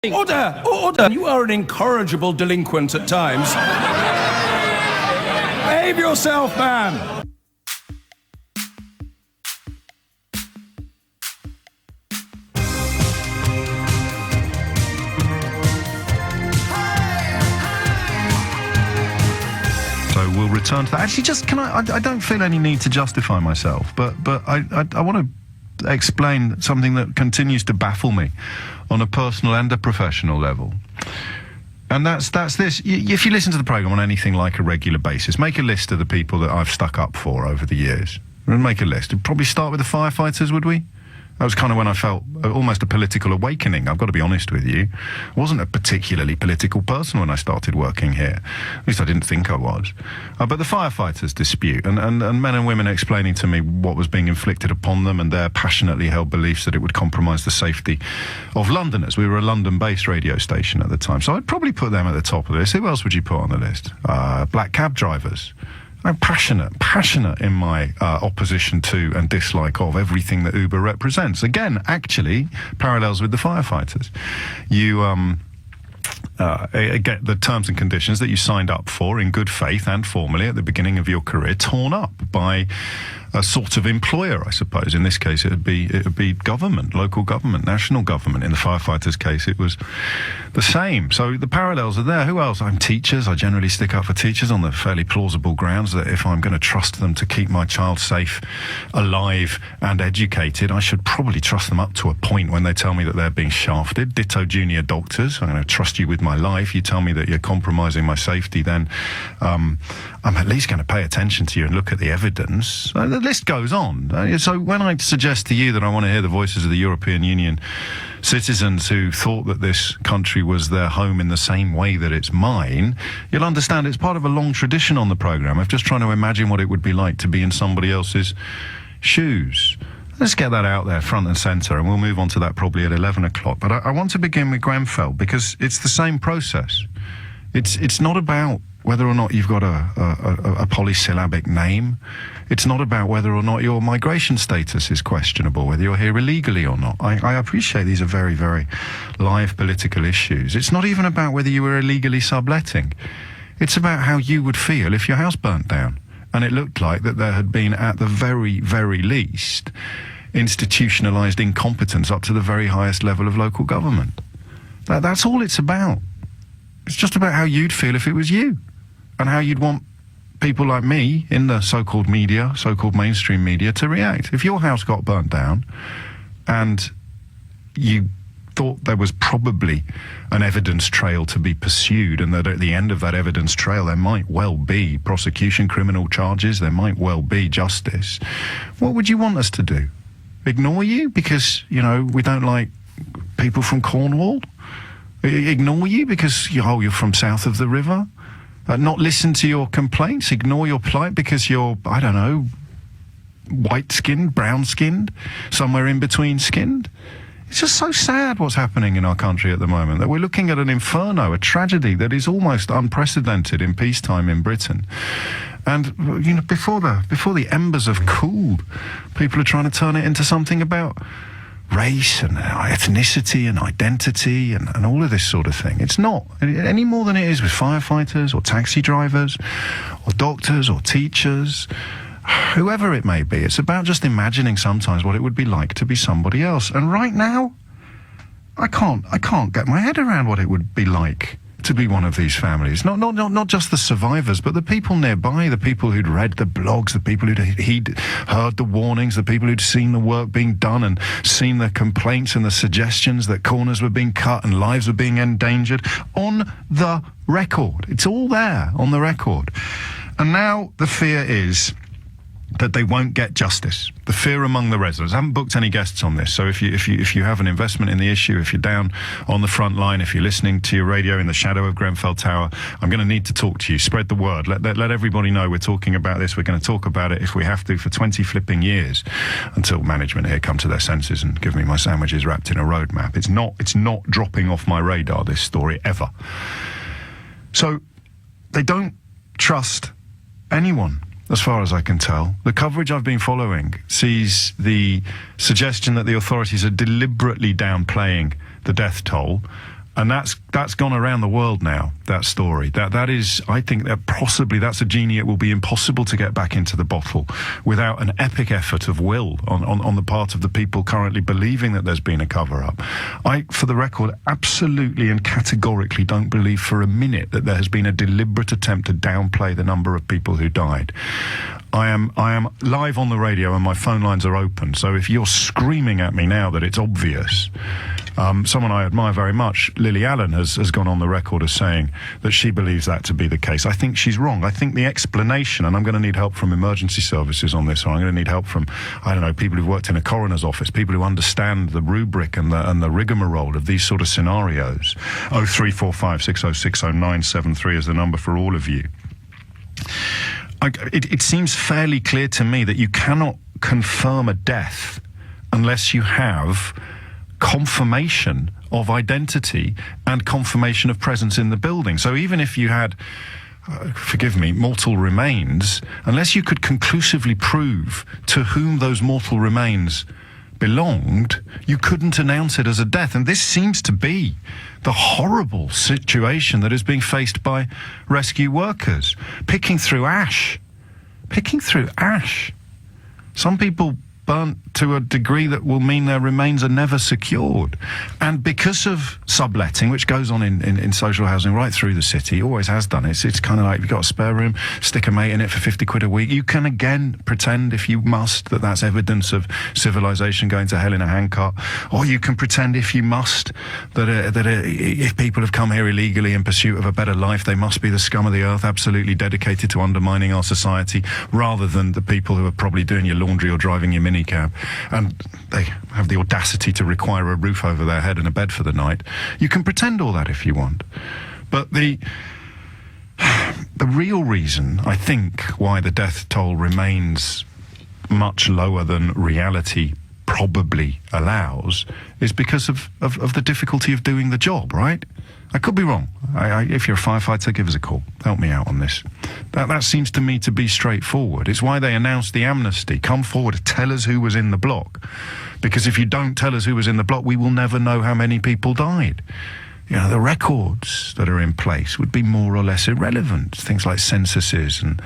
Order! Order! You are an incorrigible delinquent at times. Behave yourself, man! So we'll return to that. Actually, just can I don't feel any need to justify myself, but I want to explain something that continues to baffle me on a personal and a professional level. And that's this. If you listen to the programme on anything like a regular basis, make a list of the people that I've stuck up for over the years. Make a list. We'd probably start with the firefighters, would we? That was kind of when I felt almost a political awakening, I've got to be honest with you. I wasn't a particularly political person when I started working here. At least I didn't think I was. But the firefighters dispute, and men and women explaining to me what was being inflicted upon them and their passionately held beliefs that it would compromise the safety of Londoners. We were a London-based radio station at the time, so I'd probably put them at the top of the list. Who else would you put on the list? Black cab drivers. I'm passionate in my opposition to and dislike of everything that Uber represents. Again, actually, parallels with the firefighters. You get the terms and conditions that you signed up for in good faith and formally at the beginning of your career torn up by a sort of employer, I suppose. In this case, it would be government, local government, national government. In the firefighters' case, it was the same. So the parallels are there. Who else? I'm teachers. I generally stick up for teachers on the fairly plausible grounds that if I'm going to trust them to keep my child safe, alive and educated, I should probably trust them up to a point when they tell me that they're being shafted. Ditto junior doctors. I'm going to trust you with my life. You tell me that you're compromising my safety, then I'm at least going to pay attention to you and look at the evidence. The list goes on. So when I suggest to you that I want to hear the voices of the European Union citizens who thought that this country was their home in the same way that it's mine, you'll understand it's part of a long tradition on the programme of just trying to imagine what it would be like to be in somebody else's shoes. Let's get that out there front and centre, and we'll move on to that probably at 11 o'clock. But I want to begin with Grenfell, because it's the same process. It's not about whether or not you've got a polysyllabic name. It's not about whether or not your migration status is questionable, whether you're here illegally or not. I appreciate these are very, very live political issues. It's not even about whether you were illegally subletting. It's about how you would feel if your house burnt down and it looked like that there had been, at the very, very least, institutionalised incompetence up to the very highest level of local government. That's all it's about. It's just about how you'd feel if it was you, and how you'd want people like me in the so-called media, so-called mainstream media, to react. If your house got burnt down and you thought there was probably an evidence trail to be pursued, and that at the end of that evidence trail there might well be prosecution, criminal charges, there might well be justice, what would you want us to do? Ignore you because, you know, we don't like people from Cornwall? Ignore you because you're from south of the river? Not listen to your complaints? Ignore your plight because you're, I don't know, white-skinned, brown-skinned, somewhere in between skinned? It's just so sad what's happening in our country at the moment, that we're looking at an inferno, a tragedy that is almost unprecedented in peacetime in Britain. And, you know, before the embers have cooled, people are trying to turn it into something about race and ethnicity and identity and all of this sort of thing. It's not, any more than it is with firefighters or taxi drivers or doctors or teachers, whoever it may be. It's about just imagining sometimes what it would be like to be somebody else. And right now, I can't get my head around what it would be like to be one of these families. Not just the survivors, but the people nearby, the people who'd read the blogs, the people who'd heard the warnings, the people who'd seen the work being done and seen the complaints and the suggestions that corners were being cut and lives were being endangered. On the record. It's all there on the record. And now the fear is that they won't get justice. The fear among the residents. I haven't booked any guests on this, so if you have an investment in the issue, if you're down on the front line, if you're listening to your radio in the shadow of Grenfell Tower, I'm going to need to talk to you. Spread the word. Let everybody know we're talking about this. We're going to talk about it, if we have to, for 20 flipping years, until management here come to their senses and give me my sandwiches wrapped in a roadmap. It's not dropping off my radar, this story, ever. So they don't trust anyone, as far as I can tell. The coverage I've been following sees the suggestion that the authorities are deliberately downplaying the death toll And that's gone around the world now, that story. That is, I think that possibly that's a genie it will be impossible to get back into the bottle without an epic effort of will on the part of the people currently believing that there's been a cover-up. I, for the record, absolutely and categorically don't believe for a minute that there has been a deliberate attempt to downplay the number of people who died. I am live on the radio and my phone lines are open, so if you're screaming at me now that it's obvious, someone I admire very much, Lily Allen, has gone on the record as saying that she believes that to be the case. I think she's wrong. I think the explanation, and I'm going to need help from emergency services on this, or I'm going to need help from, I don't know, people who've worked in a coroner's office, people who understand the rubric and the rigmarole of these sort of scenarios. 0345 6060 973 is the number for all of you. It seems fairly clear to me that you cannot confirm a death unless you have confirmation of identity and confirmation of presence in the building. So even if you had, forgive me, mortal remains, unless you could conclusively prove to whom those mortal remains belonged, you couldn't announce it as a death. And this seems to be the horrible situation that is being faced by rescue workers. Picking through ash. Some people burnt to a degree that will mean their remains are never secured. And because of subletting, which goes on in social housing right through the city, always has done, it's kind of like, you've got a spare room, stick a mate in it for 50 quid a week. You can again pretend, if you must, that that's evidence of civilization going to hell in a handcart. Or you can pretend, if you must, that if people have come here illegally in pursuit of a better life, they must be the scum of the earth, absolutely dedicated to undermining our society, rather than the people who are probably doing your laundry or driving your minicab, and they have the audacity to require a roof over their head and a bed for the night. You can pretend all that if you want. But the real reason, I think, why the death toll remains much lower than reality probably allows is because of the difficulty of doing the job, right? I could be wrong. If you're a firefighter, give us a call. Help me out on this. That seems to me to be straightforward. It's why they announced the amnesty. Come forward, tell us who was in the block. Because if you don't tell us who was in the block, we will never know how many people died. You know, the records that are in place would be more or less irrelevant. Things like censuses and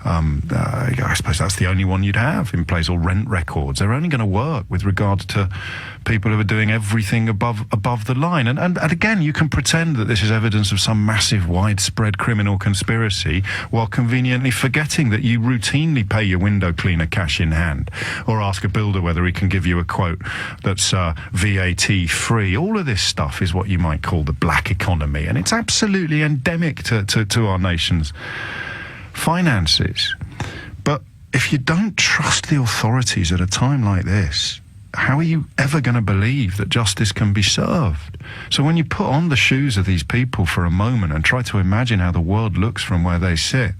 I suppose that's the only one you'd have in place, or rent records. They're only going to work with regards to people who are doing everything above the line. And again, you can pretend that this is evidence of some massive, widespread criminal conspiracy while conveniently forgetting that you routinely pay your window cleaner cash in hand, or ask a builder whether he can give you a quote that's VAT free. All of this stuff is what you might call the black economy, and it's absolutely endemic to our nation's finances. But if you don't trust the authorities at a time like this, how are you ever going to believe that justice can be served? So when you put on the shoes of these people for a moment and try to imagine how the world looks from where they sit,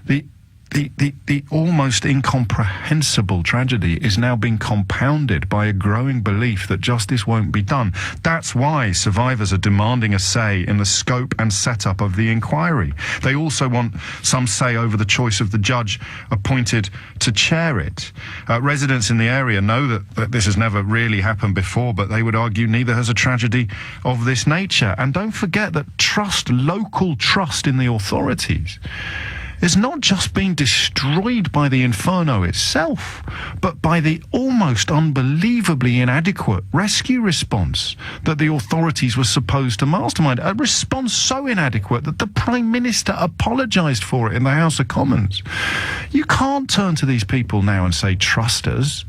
the almost incomprehensible tragedy is now being compounded by a growing belief that justice won't be done. That's why survivors are demanding a say in the scope and setup of the inquiry. They also want some say over the choice of the judge appointed to chair it. Residents in the area know that this has never really happened before, but they would argue neither has a tragedy of this nature. And don't forget that local trust in the authorities, is not just being destroyed by the inferno itself, but by the almost unbelievably inadequate rescue response that the authorities were supposed to mastermind. A response so inadequate that the Prime Minister apologised for it in the House of Commons. You can't turn to these people now and say, trust us.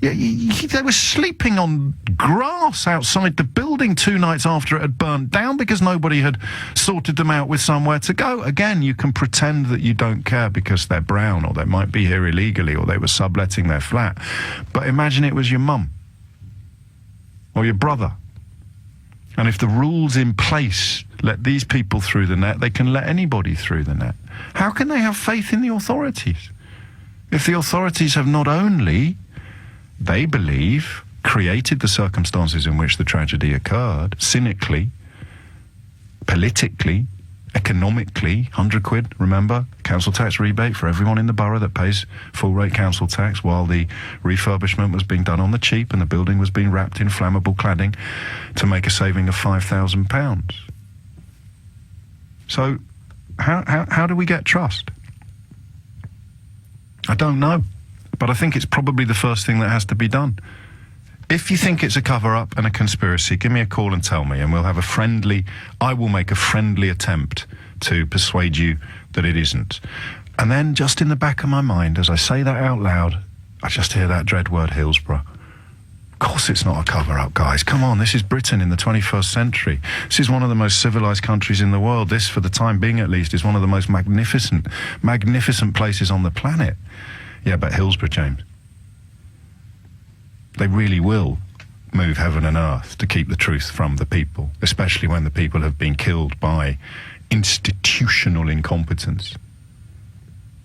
They were sleeping on grass outside the building 2 nights after it had burnt down because nobody had sorted them out with somewhere to go. Again, you can pretend that you don't care because they're brown, or they might be here illegally, or they were subletting their flat. But imagine it was your mum or your brother. And if the rules in place let these people through the net, they can let anybody through the net. How can they have faith in the authorities if the authorities have not only, they believe, created the circumstances in which the tragedy occurred, cynically, politically, economically, 100 quid, remember? Council tax rebate for everyone in the borough that pays full rate council tax while the refurbishment was being done on the cheap and the building was being wrapped in flammable cladding to make a saving of £5,000. So how do we get trust? I don't know, but I think it's probably the first thing that has to be done. If you think it's a cover-up and a conspiracy, give me a call and tell me, and I will make a friendly attempt to persuade you that it isn't. And then just in the back of my mind, as I say that out loud, I just hear that dread word Hillsborough. Of course it's not a cover-up, guys. Come on, this is Britain in the 21st century. This is one of the most civilised countries in the world. This, for the time being at least, is one of the most magnificent places on the planet. Yeah, but Hillsborough, James. They really will move heaven and earth to keep the truth from the people, especially when the people have been killed by institutional incompetence,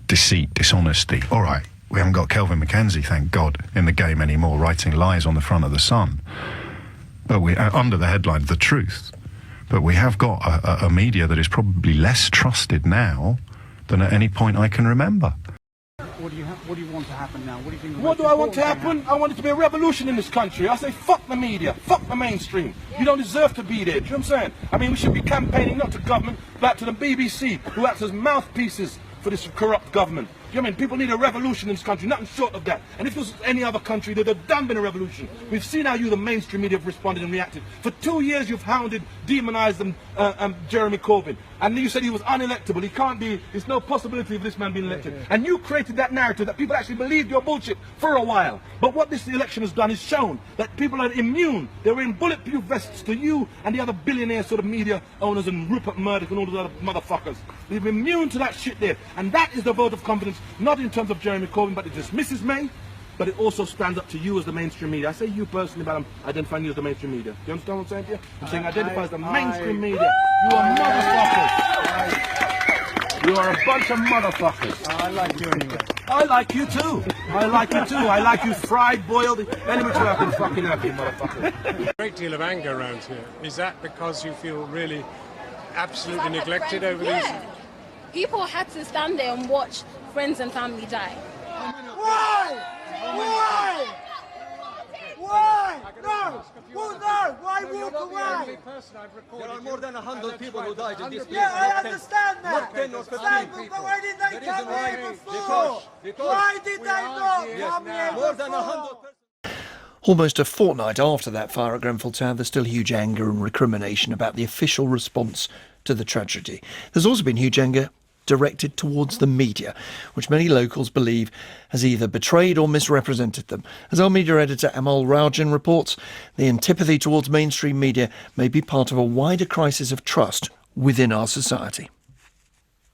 deceit, dishonesty. All right, we haven't got Kelvin Mackenzie, thank God, in the game anymore, writing lies on the front of the Sun. But we under the headline, The Truth. But we have got a media that is probably less trusted now than at any point I can remember. What do you want to happen now? What do you think? What do I want to happen? I want it to be a revolution in this country. I say fuck the media, fuck the mainstream. You don't deserve to be there. Do you know what I'm saying? I mean, we should be campaigning not to government, but to the BBC, who acts as mouthpieces for this corrupt government. Do you know what I mean? People need a revolution in this country, nothing short of that. And if this was any other country, there'd have done been a revolution. We've seen how you, the mainstream media, have responded and reacted. For 2 years, you've hounded, demonised Jeremy Corbyn. And you said he was unelectable. He can't be, there's no possibility of this man being elected. And you created that narrative that people actually believed your bullshit for a while. But what this election has done is shown that people are immune. They were in bulletproof vests to you and the other billionaire sort of media owners and Rupert Murdoch and all those other motherfuckers. They're immune to that shit there. And that is the vote of confidence, not in terms of Jeremy Corbyn, but it dismisses May. But it also stands up to you as the mainstream media. I say you personally, but I'm identifying you as the mainstream media. Do you understand what I'm saying to you? I'm saying identify as the mainstream media. You are motherfuckers. You are a bunch of motherfuckers. I like you anyway. I like you too. I like you too. I like you fried, boiled, any which way I can fucking have you, motherfucker. A great deal of anger around here. Is that because you feel really absolutely neglected over these? People had to stand there and watch friends and family die. Why? Why? Why? No! Well, no! Why walk away? There are more than 100 people who died in this place. Yeah, I understand that. Not 10 or 15 people. But why did they come here before? Why did they not come here more than 100 people. Almost a fortnight after that fire at Grenfell Tower, there's still huge anger and recrimination about the official response to the tragedy. There's also been huge anger directed towards the media, which many locals believe has either betrayed or misrepresented them. As our media editor Amal Rajan reports, the antipathy towards mainstream media may be part of a wider crisis of trust within our society.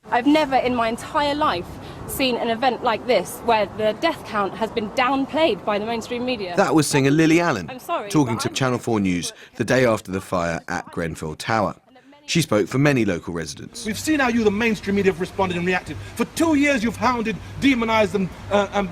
I've never in my entire life seen an event like this where the death count has been downplayed by the mainstream media. That was singer Lily Allen talking to but Channel 4 News the day after the fire at Grenfell Tower. She spoke for many local residents. We've seen how you, the mainstream media, have responded and reacted. For 2 years, you've hounded, demonised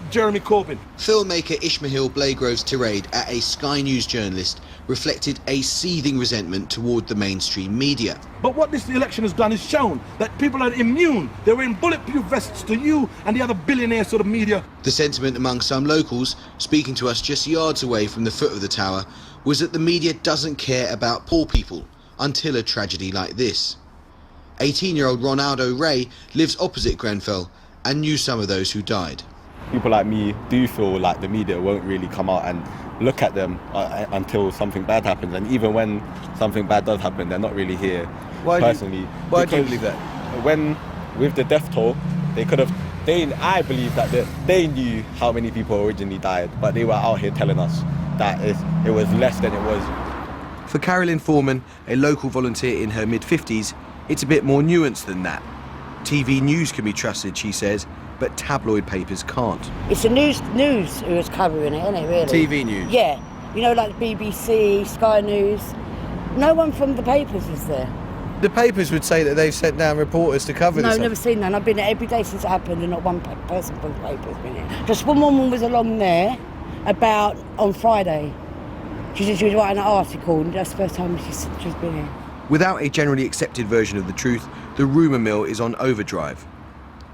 Jeremy Corbyn. Filmmaker Ishmael Blagrove's tirade at a Sky News journalist reflected a seething resentment toward the mainstream media. But what this election has done is shown that people are immune. They were in bulletproof vests to you and the other billionaire sort of media. The sentiment among some locals, speaking to us just yards away from the foot of the tower, was that the media doesn't care about poor people until a tragedy like this. 18-year-old Ronaldo Ray lives opposite Grenfell and knew some of those who died. People like me do feel like the media won't really come out and look at them until something bad happens, and even when something bad does happen, they're not really here personally. Why do you believe that? When, with the death toll, I believe that they knew how many people originally died, but they were out here telling us that it was less than it was. For Carolyn Foreman, a local volunteer in her mid-50s, it's a bit more nuanced than that. TV news can be trusted, she says, but tabloid papers can't. It's the news who is covering it, isn't it, really? TV news? Yeah. You know, like BBC, Sky News. No one from the papers was there. The papers would say that they've sent down reporters to cover this. No, I've never seen that. I've been there every day since it happened and not one person from the papers been here. Just one woman was along there on Friday. She was writing an article, and that's the first time she's been here. Without a generally accepted version of the truth, the rumour mill is on overdrive.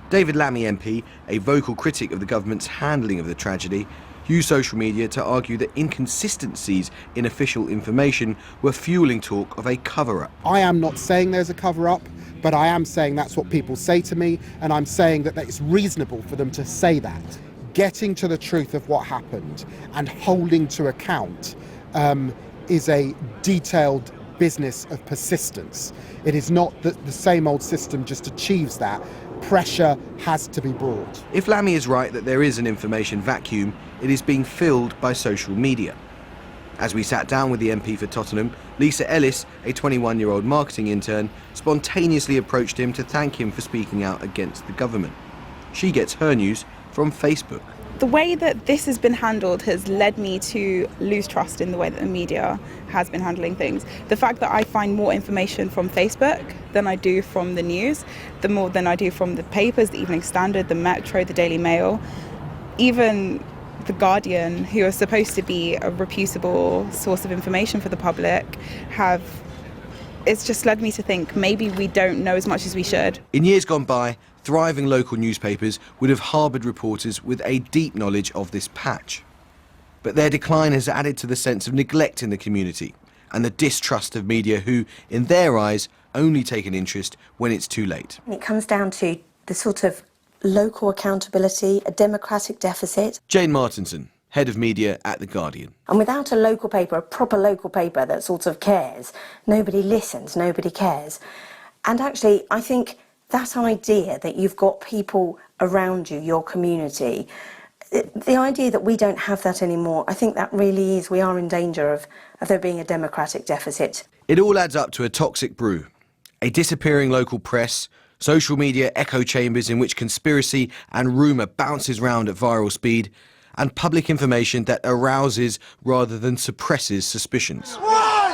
David Lammy MP, a vocal critic of the government's handling of the tragedy, used social media to argue that inconsistencies in official information were fuelling talk of a cover-up. I am not saying there's a cover-up, but I am saying that's what people say to me, and I'm saying that it's reasonable for them to say that. Getting to the truth of what happened and holding to account is a detailed business of persistence. It is not that the same old system just achieves that. Pressure has to be brought. If Lammy is right that there is an information vacuum, it is being filled by social media. As we sat down with the MP for Tottenham, Lisa Ellis, a 21-year-old marketing intern, spontaneously approached him to thank him for speaking out against the government. She gets her news from Facebook. The way that this has been handled has led me to lose trust in the way that the media has been handling things. The fact that I find more information from Facebook than I do from the news, more than I do from the papers, the Evening Standard, the Metro, the Daily Mail, even the Guardian, who are supposed to be a reputable source of information for the public, it's just led me to think maybe we don't know as much as we should. In years gone by, thriving local newspapers would have harboured reporters with a deep knowledge of this patch. But their decline has added to the sense of neglect in the community and the distrust of media who, in their eyes, only take an interest when it's too late. It comes down to the sort of local accountability, a democratic deficit. Jane Martinson, head of media at The Guardian. And without a local paper, a proper local paper that sort of cares, nobody listens, nobody cares. And actually, I think that idea that you've got people around you, your community, the idea that we don't have that anymore, I think that really is, we are in danger of there being a democratic deficit. It all adds up to a toxic brew. A disappearing local press, social media echo chambers in which conspiracy and rumour bounces round at viral speed, and public information that arouses rather than suppresses suspicions. Why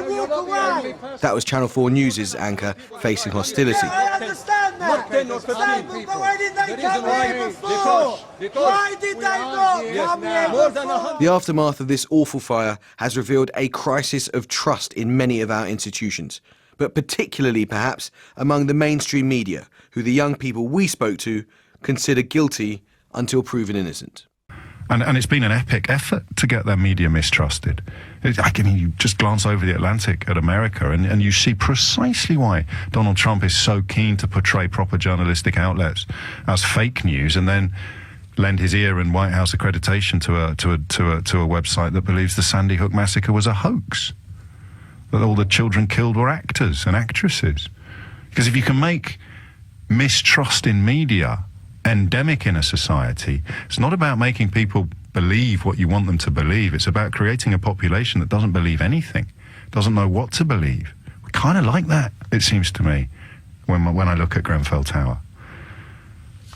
walk away? That was Channel 4 News' anchor facing hostility. I understand that. But why did they come here before? Why did they not come here before? The aftermath of this awful fire has revealed a crisis of trust in many of our institutions, but particularly perhaps among the mainstream media, who the young people we spoke to consider guilty until proven innocent. And it's been an epic effort to get their media mistrusted. You just glance over the Atlantic at America and you see precisely why Donald Trump is so keen to portray proper journalistic outlets as fake news and then lend his ear and White House accreditation to a website that believes the Sandy Hook massacre was a hoax, that all the children killed were actors and actresses. Because if you can make mistrust in media endemic in a society, it's not about making people believe what you want them to believe. It's about creating a population that doesn't believe anything, doesn't know what to believe. We kind of like that, it seems to me, when I look at Grenfell Tower.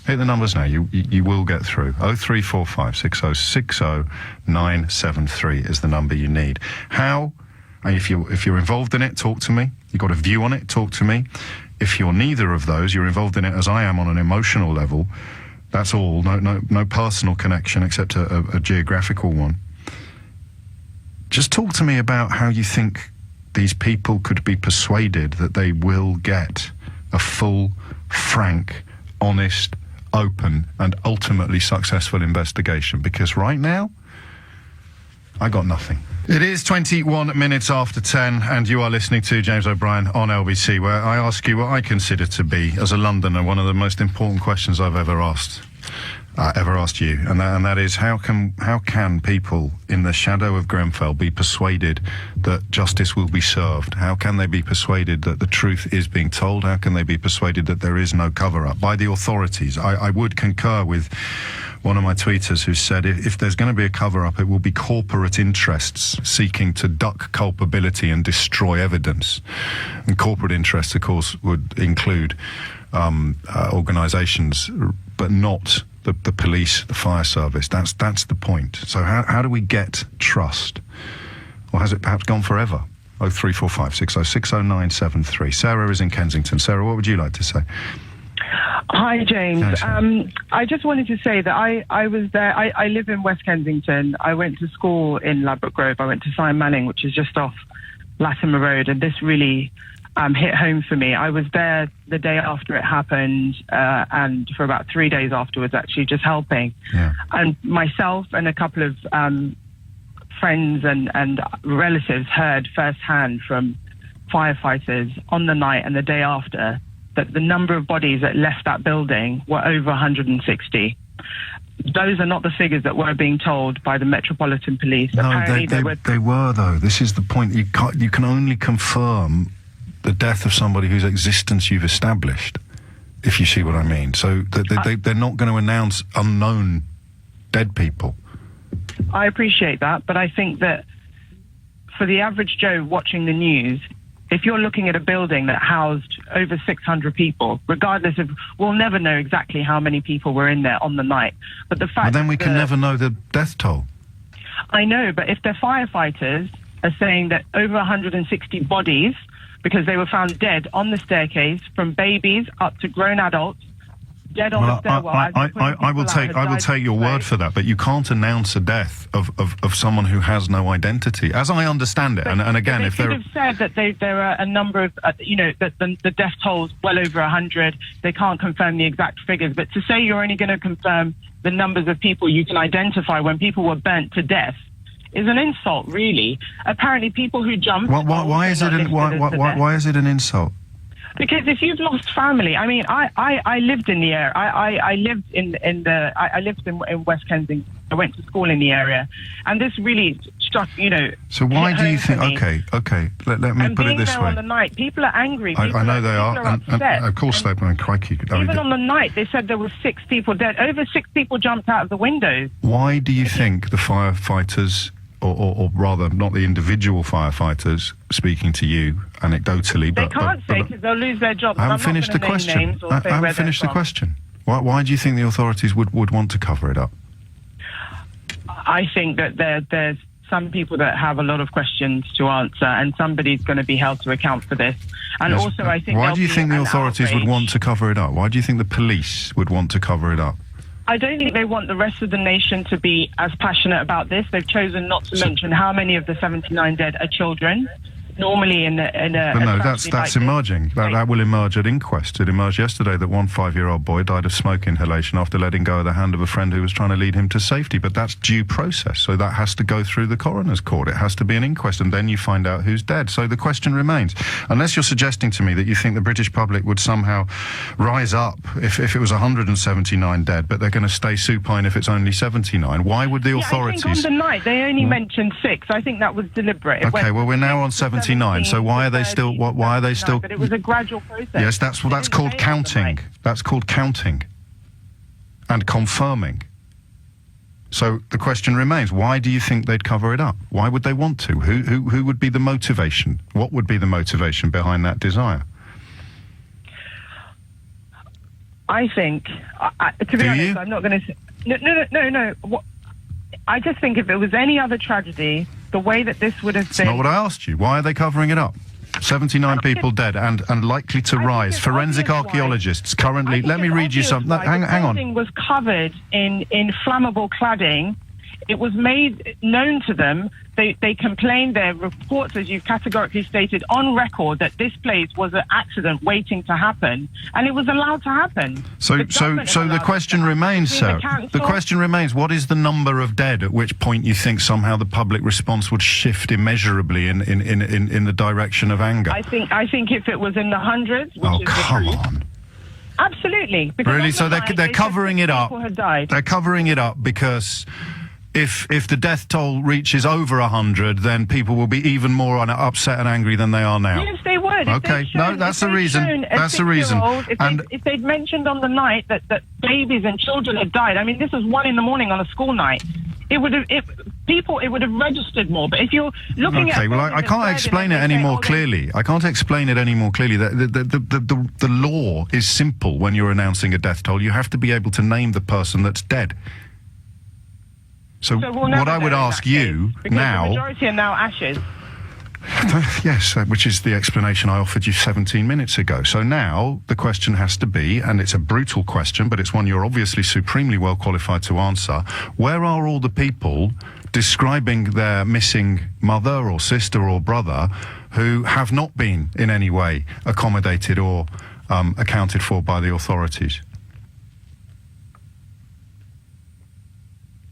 Hit the numbers now. You will get through. 0345 6060 973 is the number you need. How? If you're involved in it, talk to me. You've got a view on it, talk to me. If you're neither of those, you're involved in it as I am on an emotional level, that's all, no personal connection except a geographical one. Just talk to me about how you think these people could be persuaded that they will get a full, frank, honest, open and ultimately successful investigation, because right now, I got nothing. It is 21 minutes after 10 and you are listening to James O'Brien on LBC, where I ask you what I consider to be, as a Londoner, one of the most important questions I've ever asked you, and that is how can people in the shadow of Grenfell be persuaded that justice will be served? How can they be persuaded that the truth is being told? How can they be persuaded that there is no cover-up by the authorities? I would concur with one of my tweeters who said if there's going to be a cover-up, it will be corporate interests seeking to duck culpability and destroy evidence. And corporate interests, of course, would include organisations, but not the police, the fire service. That's the point. So how do we get trust? Or has it perhaps gone forever? 0345 6060 973. Sarah is in Kensington. Sarah, what would you like to say? Hi, James. I just wanted to say that I was there. I live in West Kensington. I went to school in Ladbroke Grove. I went to Simon Manning, which is just off Latimer Road, and this really hit home for me. I was there the day after it happened, and for about 3 days afterwards, actually, just helping. Yeah. And myself and a couple of friends and relatives heard firsthand from firefighters on the night and the day after that the number of bodies that left that building were over 160. Those are not the figures that were being told by the Metropolitan Police. No, Apparently they were, though. This is the point. You can only confirm the death of somebody whose existence you've established, if you see what I mean. So they're not going to announce unknown dead people. I appreciate that, but I think that for the average Joe watching the news, if you're looking at a building that housed over 600 people, regardless of, we'll never know exactly how many people were in there on the night. But the fact But then we can never know the death toll. I know, but if the firefighters are saying that over 160 bodies, because they were found dead on the staircase, from babies up to grown adults, dead on the stairwell. I will take your word for that, but you can't announce a death of someone who has no identity, as I understand it. And again, if they could have said that there are a number of, that the death toll's well over 100. They can't confirm the exact figures, but to say you're only going to confirm the numbers of people you can identify when people were burnt to death is an insult, really. Apparently, people who jumped. Why is it an insult? Because if you've lost family, I mean, I lived in the area. I lived in West Kensington. I went to school in the area, and this really struck, So why do you think? Okay, let me put it this way. On the night, people are angry. I know they are, and of course they've been crikey. Even on the night, they said there were 6 people dead. Over 6 people jumped out of the windows. Why do you think the firefighters, or rather, not the individual firefighters speaking to you anecdotally, they can't say because they'll lose their jobs. I haven't finished the question. I haven't finished the question. Why do you think the authorities would want to cover it up? I think that there's some people that have a lot of questions to answer, and somebody's going to be held to account for this. And Yes, also, I think why do you think the authorities would want to cover it up? Why do you think the police would want to cover it up? I don't think they want the rest of the nation to be as passionate about this. They've chosen not to mention how many of the 79 dead are children. Normally in a But no, that's emerging. That will emerge at inquest. It emerged yesterday that one 5-year-old boy died of smoke inhalation after letting go of the hand of a friend who was trying to lead him to safety. But that's due process, so that has to go through the coroner's court. It has to be an inquest, and then you find out who's dead. So the question remains, unless you're suggesting to me that you think the British public would somehow rise up if it was 179 dead, but they're going to stay supine if it's only 79. Why would the authorities? I think on the night they only mentioned 6. I think that was deliberate. Okay, well we're now on 79. So why are they still? Why are they still? But it was a gradual process. Yes, that's called counting. That's called counting and confirming. So the question remains: why do you think they'd cover it up? Why would they want to? Who would be the motivation? What would be the motivation behind that desire? I think, to be honest, I'm not going to say. No. I just think if it was any other tragedy, the way that this would have been... That's not what I asked you. Why are they covering it up? 79 people dead and likely to rise. Forensic archaeologists currently... Let me read you something. Hang on. The building was covered in flammable cladding. It was made known to them. They complained, their reports, as you've categorically stated, on record, that this place was an accident waiting to happen, and it was allowed to happen. So the question remains, sir. The question remains: what is the number of dead? At which point you think somehow the public response would shift immeasurably in the direction of anger? I think if it was in the hundreds. Oh, come on. Absolutely. Really? So they're covering it up. They're covering it up because. If the death toll reaches over 100, then people will be even more upset and angry than they are now. Yes, they would. Okay, no, that's the reason. That's the reason. If they'd mentioned on the night that babies and children had died, I mean, this was 1 a.m. on a school night. It would have registered more. But if you're looking at... Okay, well, I can't explain it any more clearly. I can't explain it any more clearly. The law is simple when you're announcing a death toll. You have to be able to name the person that's dead. So what I would ask you now... the majority are now ashes. Yes, which is the explanation I offered you 17 minutes ago. So now the question has to be, and it's a brutal question, but it's one you're obviously supremely well qualified to answer, where are all the people describing their missing mother or sister or brother who have not been in any way accommodated or accounted for by the authorities?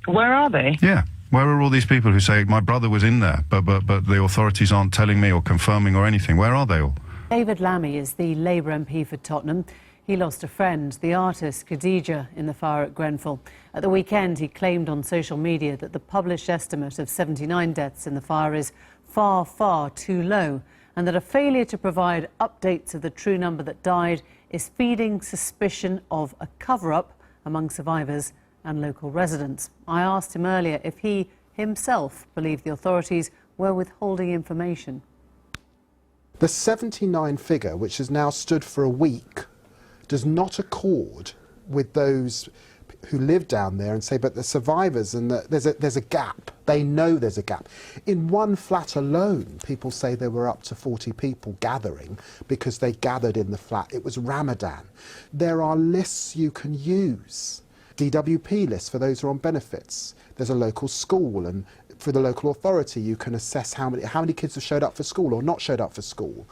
Where are they? Yeah. Where are all these people who say, my brother was in there, but the authorities aren't telling me or confirming or anything? Where are they all? David Lammy is the Labour MP for Tottenham. He lost a friend, the artist Khadija, in the fire at Grenfell. At the weekend, he claimed on social media that the published estimate of 79 deaths in the fire is far, far too low, and that a failure to provide updates of the true number that died is feeding suspicion of a cover-up among survivors and local residents. I asked him earlier if he himself believed the authorities were withholding information. The 79 figure, which has now stood for a week, does not accord with those who live down there and say, but the survivors, and there's a gap. They know there's a gap. In one flat alone, people say there were up to 40 people gathering because they gathered in the flat. It was Ramadan. There are lists you can use. DWP lists for those who are on benefits. There's a local school, and for the local authority you can assess how many kids have showed up for school or not showed up for school.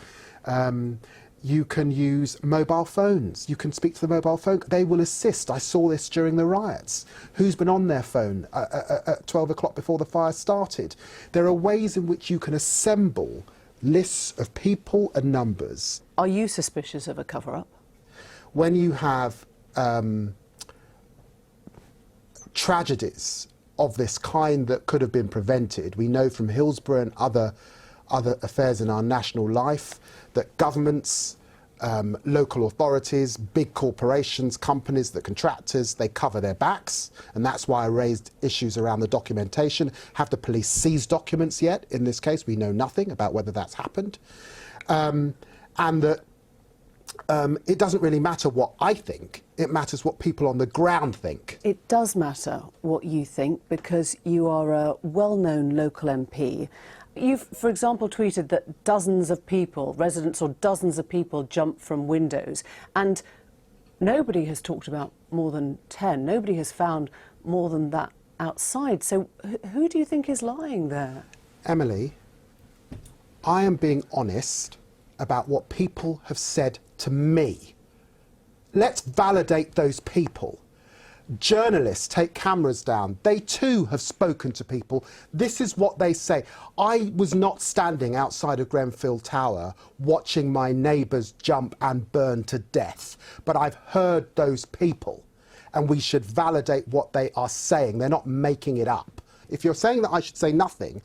You can use mobile phones. You can speak to the mobile phone. They will assist. I saw this during the riots. Who's been on their phone at 12 o'clock before the fire started? There are ways in which you can assemble lists of people and numbers. Are you suspicious of a cover-up? When you have tragedies of this kind that could have been prevented, we know from Hillsborough and other affairs in our national life that governments, local authorities, big corporations, companies, the contractors, they cover their backs, and that's why I raised issues around the documentation. Have the police seized documents yet? In this case, we know nothing about whether that's happened. And that it doesn't really matter what I think, it matters what people on the ground think. It does matter what you think because you are a well-known local MP. You've, for example, tweeted that dozens of people, residents or dozens of people, jumped from windows, and nobody has talked about more than 10. Nobody has found more than that outside. So who do you think is lying there? Emily, I am being honest about what people have said to me. Let's validate those people. Journalists take cameras down. They too have spoken to people. This is what they say. I was not standing outside of Grenfell Tower watching my neighbours jump and burn to death, but I've heard those people, and we should validate what they are saying. They're not making it up. If you're saying that I should say nothing,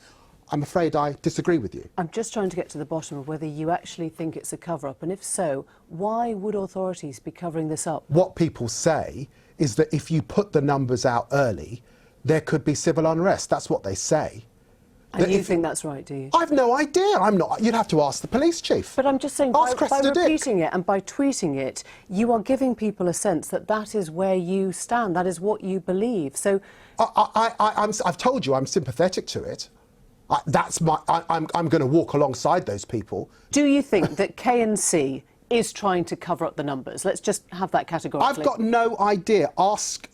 I'm afraid I disagree with you. I'm just trying to get to the bottom of whether you actually think it's a cover-up, and if so, why would authorities be covering this up? What people say is that if you put the numbers out early, there could be civil unrest. That's what they say. And you think that's right, do you? I've no idea. I'm not. You'd have to ask the police chief. But I'm just saying, by repeating it and by tweeting it, you are giving people a sense that that is where you stand, that is what you believe. So I've told you I'm sympathetic to it. I'm going to walk alongside those people. Do you think that K&C is trying to cover up the numbers? Let's just have that categorically. I've got no idea. Ask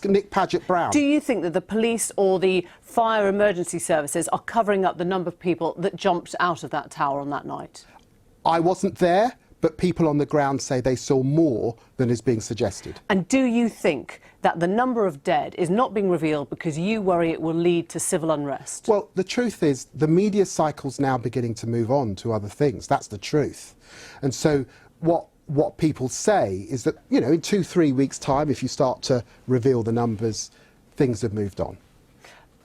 Nick Paget-Brown. Do you think that the police or the fire emergency services are covering up the number of people that jumped out of that tower on that night? I wasn't there, but people on the ground say they saw more than is being suggested. And do you think that the number of dead is not being revealed because you worry it will lead to civil unrest? Well, the truth is the media cycle's now beginning to move on to other things. That's the truth. And so what people say is that, you know, in 2-3 weeks' time, if you start to reveal the numbers, things have moved on.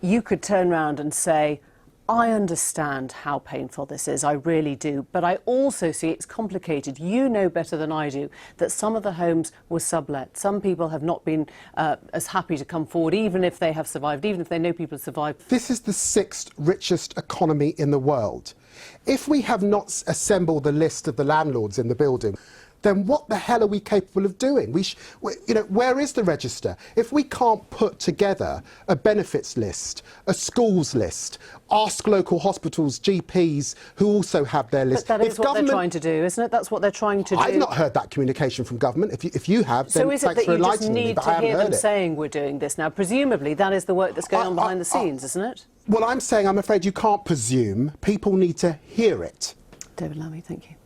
You could turn around and say, I understand how painful this is, I really do, but I also see it's complicated. You know better than I do that some of the homes were sublet. Some people have not been as happy to come forward, even if they have survived, even if they know people have survived. This is the 6th richest economy in the world. If we have not assembled the list of the landlords in the building, then what the hell are we capable of doing? Where is the register? If we can't put together a benefits list, a schools list, ask local hospitals, GPs, who also have their list. But that is what they're trying to do, isn't it? That's what they're trying to do. I've not heard that communication from government. If you have, then so is it thanks that for you just enlightening me, need but I to haven't hear heard them it. saying we're doing this now? Presumably that is the work that's going on behind the scenes, isn't it? Well, I'm saying I'm afraid you can't presume. People need to hear it. David Lammy, thank you.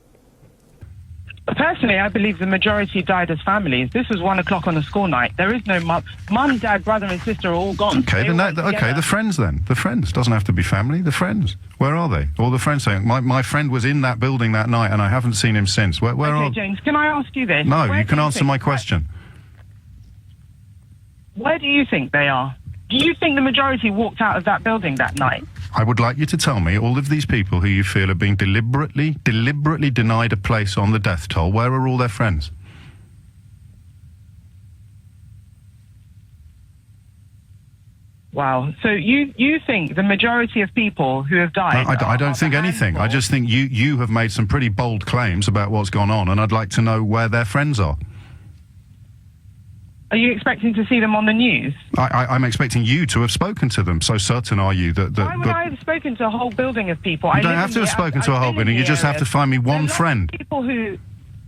Personally, I believe the majority died as families. This was 1 o'clock on a school night. There is no mum, dad, brother and sister are all gone. Okay, the friends then. The friends. Doesn't have to be family, the friends. Where are they? All the friends saying, my friend was in that building that night and I haven't seen him since. Where okay, are... James, can I ask you this? No, you can answer my question. Where do you think they are? Do you think the majority walked out of that building that night? I would like you to tell me all of these people who you feel are being deliberately denied a place on the death toll. Where are all their friends? Wow. So you think the majority of people who have died... I don't think anything. I just think you have made some pretty bold claims about what's gone on, and I'd like to know where their friends are. Are you expecting to see them on the news? I'm expecting you to have spoken to them. So certain are you that... Why would I have spoken to a whole building of people? You don't have to have spoken to a whole building. You just have to find me one friend. People who...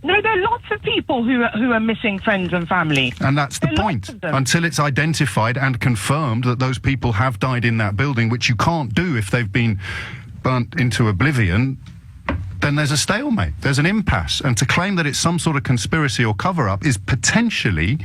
No, there are lots of people who are missing friends and family. And that's the point. Until it's identified and confirmed that those people have died in that building, which you can't do if they've been burnt into oblivion, then there's a stalemate. There's an impasse. And to claim that it's some sort of conspiracy or cover-up is potentially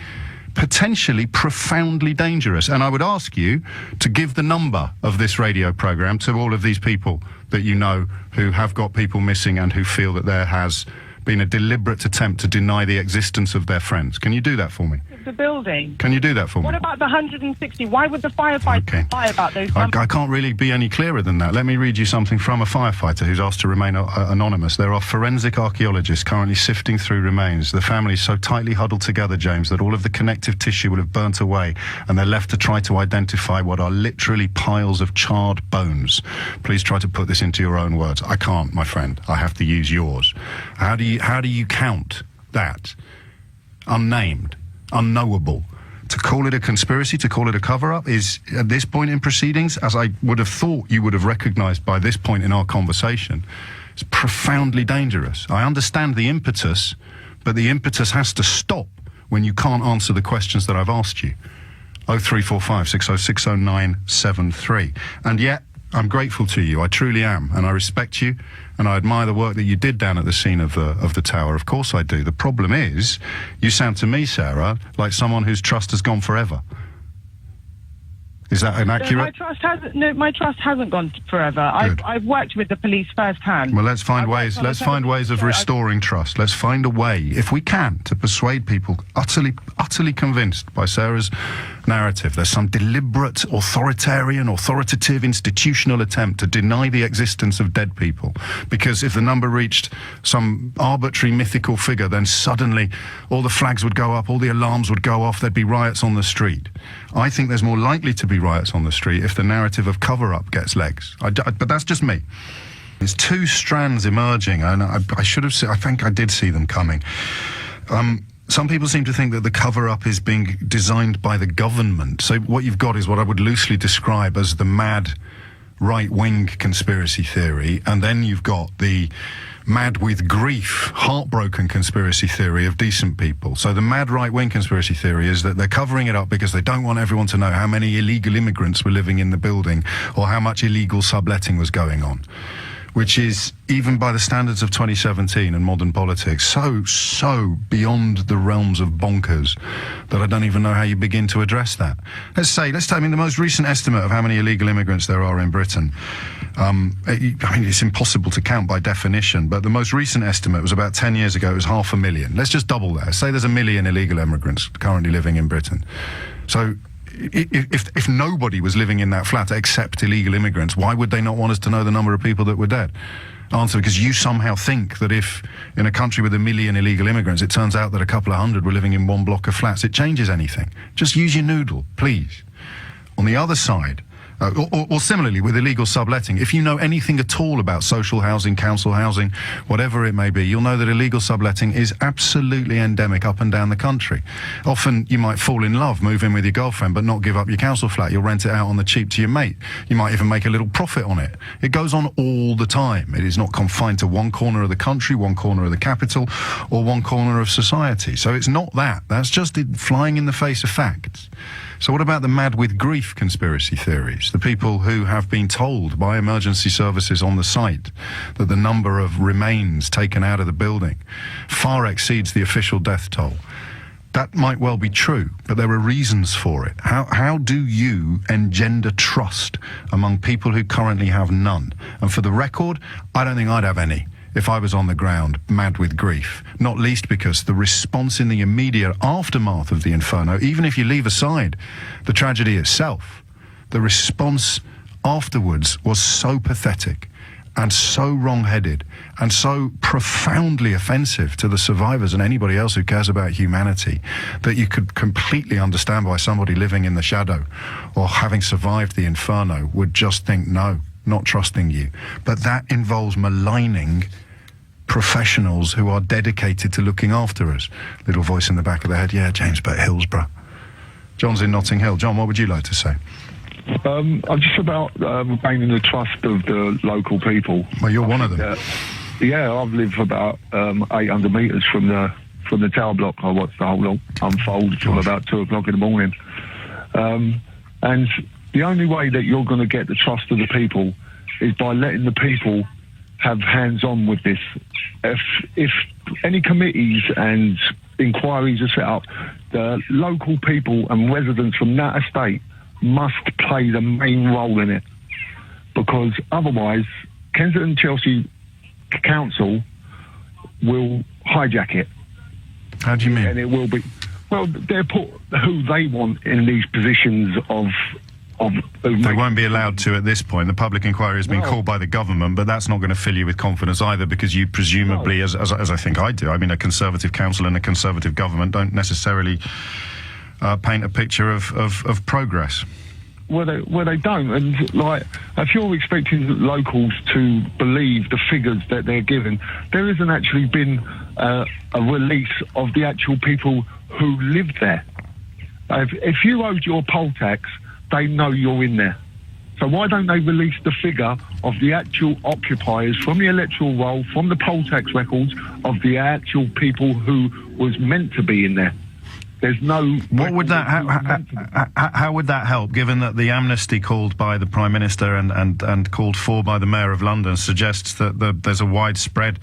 profoundly dangerous. And I would ask you to give the number of this radio programme to all of these people that you know who have got people missing and who feel that there has been a deliberate attempt to deny the existence of their friends. Can you do that for me? The building. Can you do that for me? What about the 160? Why would the firefighters lie about those numbers? I can't really be any clearer than that. Let me read you something from a firefighter who's asked to remain anonymous. There are forensic archaeologists currently sifting through remains. The family is so tightly huddled together, James, that all of the connective tissue will have burnt away, and they're left to try to identify what are literally piles of charred bones. Please try to put this into your own words. I can't, my friend. I have to use yours. How do you count that? Unnamed, unknowable. To call it a conspiracy, to call it a cover-up is, at this point in proceedings, as I would have thought you would have recognised by this point in our conversation, it's profoundly dangerous. I understand the impetus, but the impetus has to stop when you can't answer the questions that I've asked you. 0345 606 0973. And yet, I'm grateful to you. I truly am, and I respect you, and I admire the work that you did down at the scene of the tower. Of course I do. The problem is, you sound to me, Sarah, like someone whose trust has gone forever. Is that inaccurate? My trust hasn't gone forever. I've worked with the police firsthand. Well, let's find ways of restoring trust. Let's find a way, if we can, to persuade people utterly convinced by Sarah's narrative there's some deliberate, authoritative, institutional attempt to deny the existence of dead people. Because if the number reached some arbitrary mythical figure, then suddenly all the flags would go up, all the alarms would go off, there'd be riots on the street. I think there's more likely to be riots on the street if the narrative of cover-up gets legs. But that's just me. There's two strands emerging, and I should have I think I did see them coming. Some people seem to think that the cover-up is being designed by the government. So what you've got is what I would loosely describe as the mad right-wing conspiracy theory, and then you've got the mad with grief, heartbroken conspiracy theory of decent people. So the mad right-wing conspiracy theory is that they're covering it up because they don't want everyone to know how many illegal immigrants were living in the building or how much illegal subletting was going on, which is, even by the standards of 2017 and modern politics, so beyond the realms of bonkers that I don't even know how you begin to address that. I mean, the most recent estimate of how many illegal immigrants there are in Britain, it's impossible to count by definition, but the most recent estimate was about 10 years ago, it was 500,000. Let's just double that. Say there's 1 million illegal immigrants currently living in Britain. So if nobody was living in that flat except illegal immigrants, why would they not want us to know the number of people that were dead? Answer, because you somehow think that if in a country with 1 million illegal immigrants, it turns out that a couple of hundred were living in one block of flats, it changes anything. Just use your noodle, please. On the other side, Or similarly with illegal subletting, if you know anything at all about social housing, council housing, whatever it may be, you'll know that illegal subletting is absolutely endemic up and down the country. Often you might fall in love, move in with your girlfriend, but not give up your council flat. You'll rent it out on the cheap to your mate. You might even make a little profit on it. It goes on all the time. It is not confined to one corner of the country, one corner of the capital, or one corner of society. So it's not that. That's just flying in the face of facts. So what about the mad with grief conspiracy theories? The people who have been told by emergency services on the site that the number of remains taken out of the building far exceeds the official death toll. That might well be true, but there are reasons for it. How do you engender trust among people who currently have none? And for the record, I don't think I'd have any if I was on the ground, mad with grief, not least because the response in the immediate aftermath of the inferno, even if you leave aside the tragedy itself, the response afterwards was so pathetic and so wrong-headed and so profoundly offensive to the survivors and anybody else who cares about humanity that you could completely understand why somebody living in the shadow or having survived the inferno would just think, no, not trusting you. But that involves maligning professionals who are dedicated to looking after us. Little voice in the back of the head, yeah, James, but Hillsborough. John's in Notting Hill. John, what would you like to say? I'm just about gaining the trust of the local people. Well, you're one of them. Yeah, I've lived about 800 metres from the tower block. I watched the whole lot unfold from about 2 o'clock in the morning. And the only way that you're going to get the trust of the people is by letting the people have hands-on with this. If any committees and inquiries are set up, the local people and residents from that estate must play the main role in it, because otherwise Kensington Chelsea Council will hijack it. How do you mean? And it will be, well, they'll put who they want in these positions of they won't be allowed to at this point. The public inquiry has been called by the government, but that's not going to fill you with confidence either, because you presumably, as I think I do, I mean, a Conservative council and a Conservative government don't necessarily paint a picture of progress. Well, they don't. And, like, if you're expecting locals to believe the figures that they're given, there hasn't actually been a release of the actual people who lived there. If you owed your poll tax, they know you're in there. So why don't they release the figure of the actual occupiers from the electoral roll, from the poll tax records of the actual people who was meant to be in there? There's no... What would that... How would that help, given that the amnesty called by the Prime Minister and called for by the Mayor of London suggests that there's a widespread...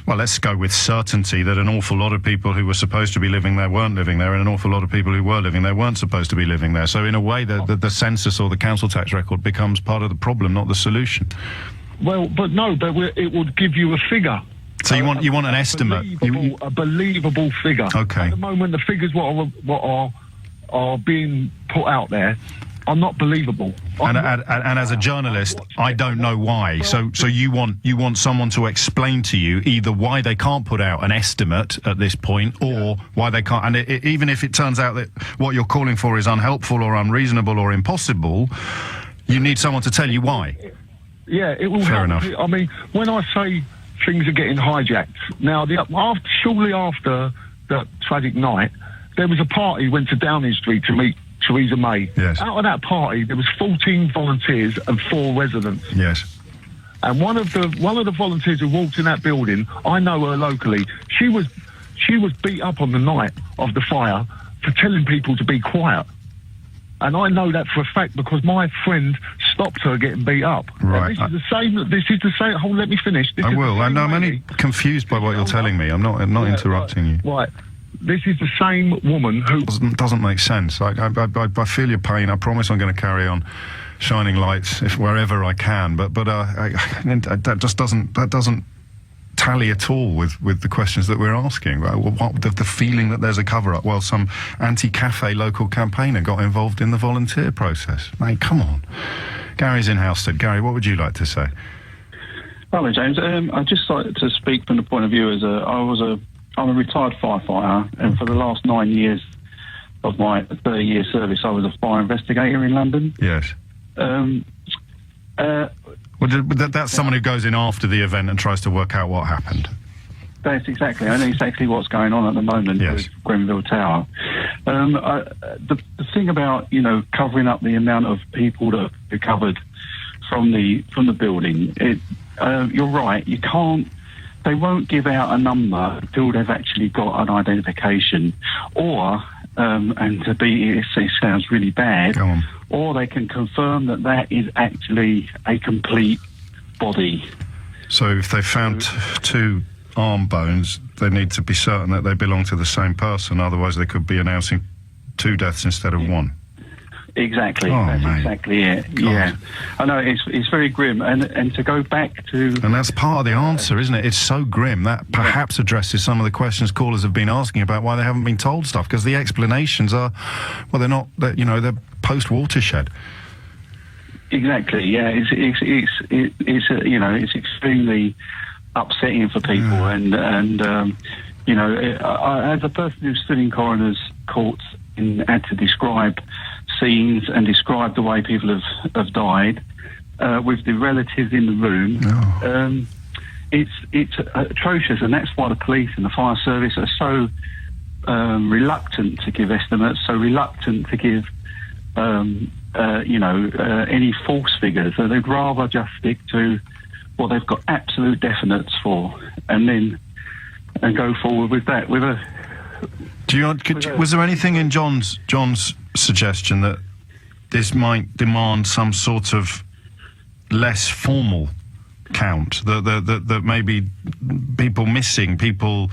Well, let's go with certainty that an awful lot of people who were supposed to be living there weren't living there, and an awful lot of people who were living there weren't supposed to be living there. So in a way, the census or the council tax record becomes part of the problem, not the solution. Well, but it would give you a figure. So you want an estimate, a believable figure. Okay. At the moment, the figures what are being put out there are not believable. And as a journalist, I don't know why. So you want someone to explain to you either why they can't put out an estimate at this point, or why they can't. And even if it turns out that what you're calling for is unhelpful or unreasonable or impossible, you need someone to tell you why. Yeah, it will. Fair enough. I mean, when I say things are getting hijacked now, shortly after the tragic night, there was a party went to Downing Street to meet Theresa May. Yes. Out of that party, there was 14 volunteers and 4 residents. Yes. And one of the volunteers who walked in that building, I know her locally. She was beat up on the night of the fire for telling people to be quiet. And I know that for a fact because my friend stopped her getting beat up. Right. And this is the same. Hold, let me finish. I will. I'm only confused by what you're telling me. I'm not interrupting you. Right. This is the same woman who... Doesn't make sense. I feel your pain. I promise I'm going to carry on shining lights wherever I can. But that just doesn't tally at all with the questions that we're asking. What the feeling that there's a cover-up while some anti-cafe local campaigner got involved in the volunteer process. Mate, come on. Gary's in Halstead. Gary, what would you like to say? Hello, James. I'd just like to speak from the point of view as I'm a retired firefighter, and for the last 9 years of my 30-year service, I was a fire investigator in London. Yes. That's someone who goes in after the event and tries to work out what happened. That's exactly. I know exactly what's going on at the moment with Grenfell Tower. The thing about covering up the amount of people that have recovered from the building, you're right. You can't. They won't give out a number until they've actually got an identification, or and it sounds really bad, or they can confirm that is actually a complete body. So if they found two arm bones, they need to be certain that they belong to the same person, otherwise they could be announcing two deaths instead of one. Exactly. That's exactly it. God. Yeah, I know it's very grim, and to go back to, and that's part of the answer, isn't it? It's so grim that perhaps addresses some of the questions callers have been asking about why they haven't been told stuff, because the explanations are, well, they're not, they're post watershed. Exactly. Yeah, it's extremely upsetting for people, and as a person who stood in coroners' courts and had to describe scenes and describe the way people have died with the relatives in the room, it's atrocious, and that's why the police and the fire service are so reluctant to give estimates, so reluctant to give any false figures. So they'd rather just stick to what they've got absolute definites for, and go forward with that. Was there anything in John's suggestion that this might demand some sort of less formal count, that maybe people missing, people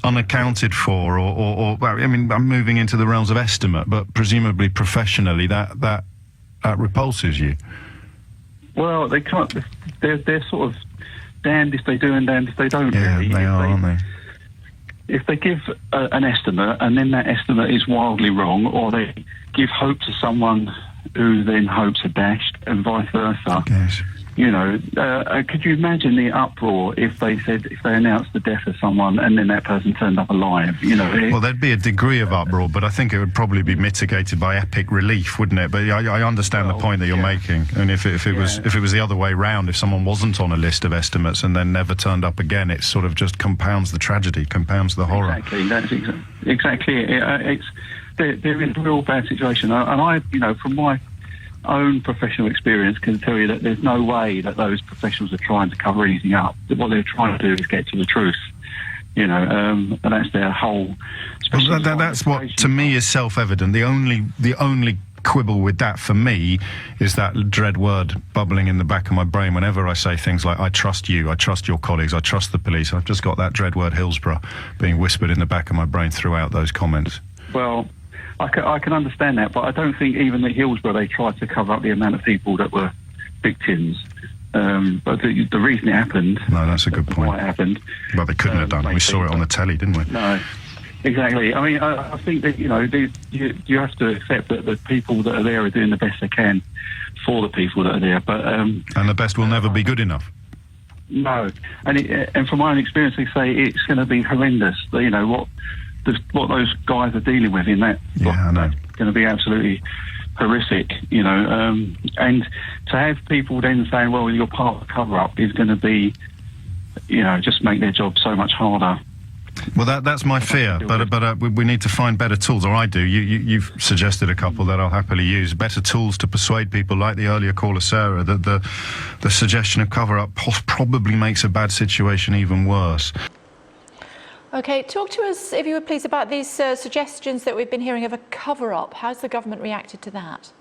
unaccounted for, or I mean, I'm moving into the realms of estimate, but presumably professionally that repulses you? Well, they can't. They're sort of damned if they do and damned if they don't. Yeah, really. they are, aren't they? If they give an estimate and then that estimate is wildly wrong, or they give hope to someone who then hopes are dashed, and vice versa. Yes. Could you imagine the uproar if they announced the death of someone and then that person turned up alive? Well, there'd be a degree of uproar, but I think it would probably be mitigated by epic relief, wouldn't it? But I understand the point that you're making. And if it was the other way round, if someone wasn't on a list of estimates and then never turned up again, it sort of just compounds the tragedy, compounds the horror. Exactly. That's exactly it. They're in a real bad situation, and I, from my own professional experience, can tell you that there's no way that those professionals are trying to cover anything up. What they're trying to do is get to the truth, and that's their whole. Well, that's what to me is self-evident. The only quibble with that for me is that dread word bubbling in the back of my brain whenever I say things like "I trust you, I trust your colleagues, I trust the police." I've just got that dread word Hillsborough being whispered in the back of my brain throughout those comments. Well, I can understand that, but I don't think even at Hillsborough they tried to cover up the amount of people that were victims. But the reason it happened... No, that's a good point. Why it happened... Well, they couldn't have done. We saw it on the telly, didn't we? No, exactly. I mean, I think that, you have to accept that the people that are there are doing the best they can for the people that are there. But and the best will never be good enough. No. And from my own experience, they say it's going to be horrendous. What those guys are dealing with in that, I know, going to be absolutely horrific, and to have people then saying, well, your part of the cover-up is going to be, just make their job so much harder. Well, that's my fear, but we need to find better tools, or I do. You've suggested a couple that I'll happily use. Better tools to persuade people, like the earlier caller Sarah, that the suggestion of cover-up probably makes a bad situation even worse. OK, talk to us, if you would please, about these suggestions that we've been hearing of a cover-up. How's the government reacted to that?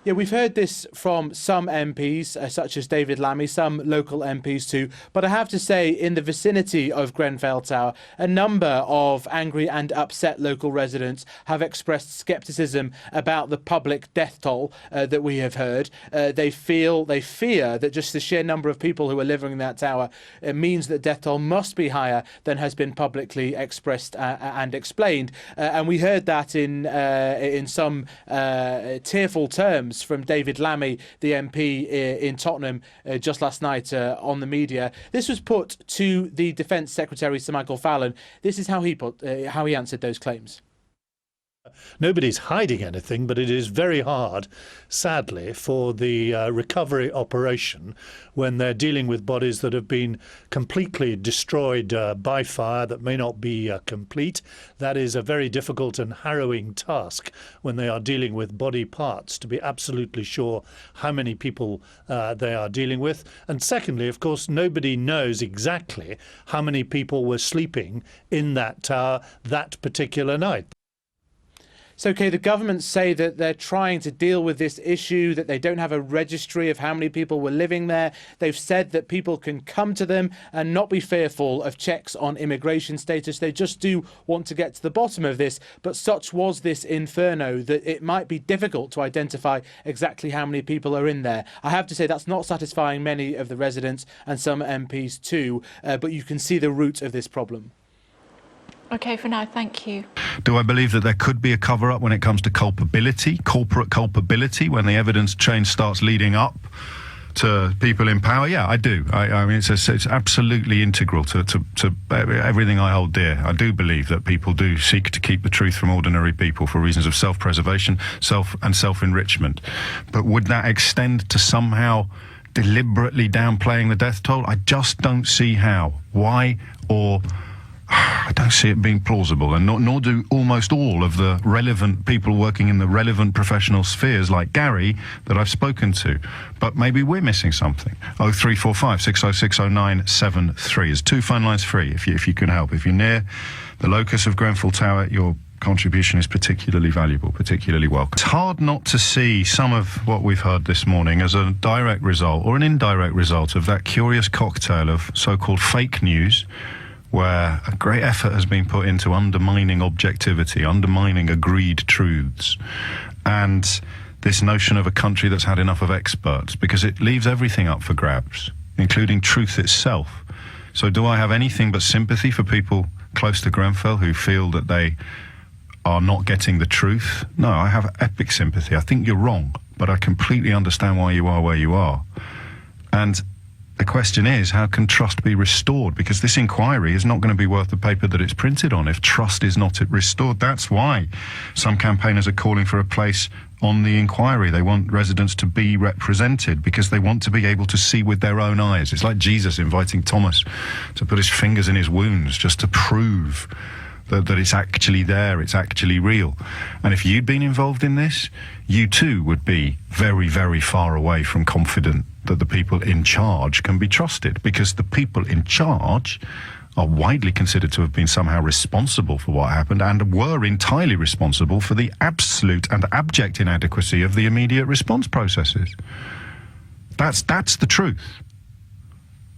Yeah, we've heard this from some MPs, such as David Lammy, some local MPs too. But I have to say, in the vicinity of Grenfell Tower, a number of angry and upset local residents have expressed scepticism about the public death toll that we have heard. They fear that just the sheer number of people who are living in that tower means that death toll must be higher than has been publicly expressed and explained. And we heard that in some tearful terms from David Lammy, the MP in Tottenham, just last night on the media. This was put to the Defence Secretary, Sir Michael Fallon. This is how he answered those claims. Nobody's hiding anything, but it is very hard, sadly, for the recovery operation when they're dealing with bodies that have been completely destroyed by fire that may not be complete. That is a very difficult and harrowing task when they are dealing with body parts, to be absolutely sure how many people they are dealing with. And secondly, of course, nobody knows exactly how many people were sleeping in that tower that particular night. So, Kay, the government say that they're trying to deal with this issue, that they don't have a registry of how many people were living there. They've said that people can come to them and not be fearful of checks on immigration status. They just do want to get to the bottom of this. But such was this inferno that it might be difficult to identify exactly how many people are in there. I have to say that's not satisfying many of the residents and some MPs too, but you can see the root of this problem. OK, for now, thank you. Do I believe that there could be a cover-up when it comes to culpability, corporate culpability, when the evidence chain starts leading up to people in power? Yeah, I do. I mean, it's absolutely integral to everything I hold dear. I do believe that people do seek to keep the truth from ordinary people for reasons of self-preservation, self-enrichment. But would that extend to somehow deliberately downplaying the death toll? I just don't see how. Why? Or I don't see it being plausible, and nor do almost all of the relevant people working in the relevant professional spheres like Gary that I've spoken to. But maybe we're missing something. 0345 606 0973 is 2 phone lines free if you can help. If you're near the locus of Grenfell Tower, your contribution is particularly valuable, particularly welcome. It's hard not to see some of what we've heard this morning as a direct result or an indirect result of that curious cocktail of so-called fake news, where a great effort has been put into undermining objectivity, undermining agreed truths, and this notion of a country that's had enough of experts, because it leaves everything up for grabs, including truth itself. So do I have anything but sympathy for people close to Grenfell who feel that they are not getting the truth? No, I have epic sympathy. I think you're wrong, but I completely understand why you are where you are. And the question is, how can trust be restored? Because this inquiry is not going to be worth the paper that it's printed on if trust is not restored. That's why some campaigners are calling for a place on the inquiry. They want residents to be represented because they want to be able to see with their own eyes. It's like Jesus inviting Thomas to put his fingers in his wounds just to prove that it's actually there, it's actually real. And if you'd been involved in this, you too would be very, very far away from confident that the people in charge can be trusted, because the people in charge are widely considered to have been somehow responsible for what happened and were entirely responsible for the absolute and abject inadequacy of the immediate response processes. That's the truth.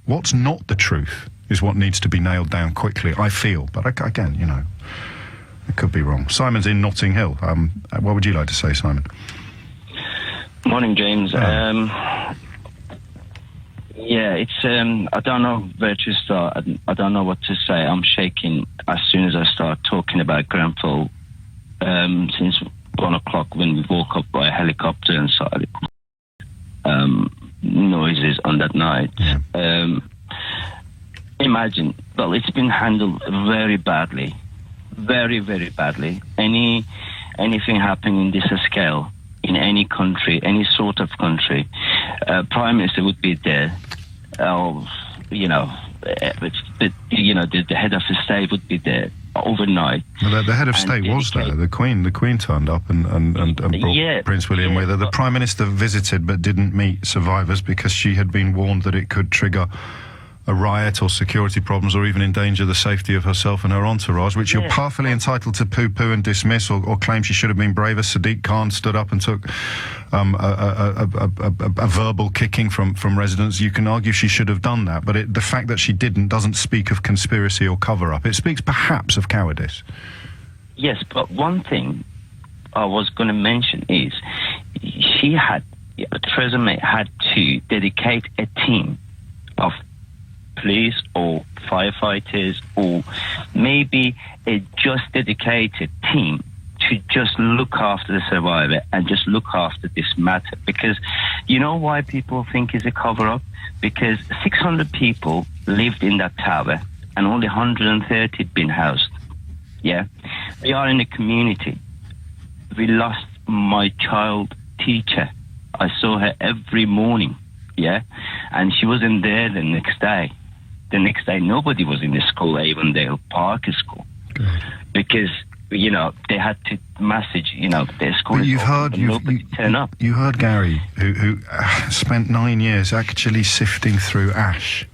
What's not the truth is what needs to be nailed down quickly, I feel. But again, you know, it could be wrong. Simon's in Notting Hill. What would you like to say, Simon? Morning, James. Yeah, it's I don't know where to start. I don't know what to say. I'm shaking as soon as I start talking about Grenfell. Since 1 o'clock when we woke up by a helicopter and saw noises on that night. Imagine, well, it's been handled very badly, very, very badly. Anything happening in this scale in any country, any sort of country, Prime Minister would be there. The head of the state would be there overnight. Well, the head of state was there. The Queen turned up and brought Prince William with her. The Prime Minister visited but didn't meet survivors because she had been warned that it could trigger a riot or security problems or even endanger the safety of herself and her entourage, which you're powerfully entitled to poo-poo and dismiss or claim she should have been braver. Sadiq Khan stood up and took a verbal kicking from residents. You can argue she should have done that, but the fact that she didn't doesn't speak of conspiracy or cover-up. It speaks perhaps of cowardice. Yes, but one thing I was going to mention is Theresa May had to dedicate a team of police or firefighters or maybe a just dedicated team to just look after the survivor and just look after this matter. Because you know why people think it's a cover-up? Because 600 people lived in that tower and only 130 been housed. Yeah, we are in a community we lost my child teacher. I saw her every morning, yeah? And she wasn't there the next day. The next day, nobody was in the school, Avondale Park School. Because, you know, they had to message, you know, their school. But nobody turned up. You heard Gary, who spent 9 years actually sifting through ash,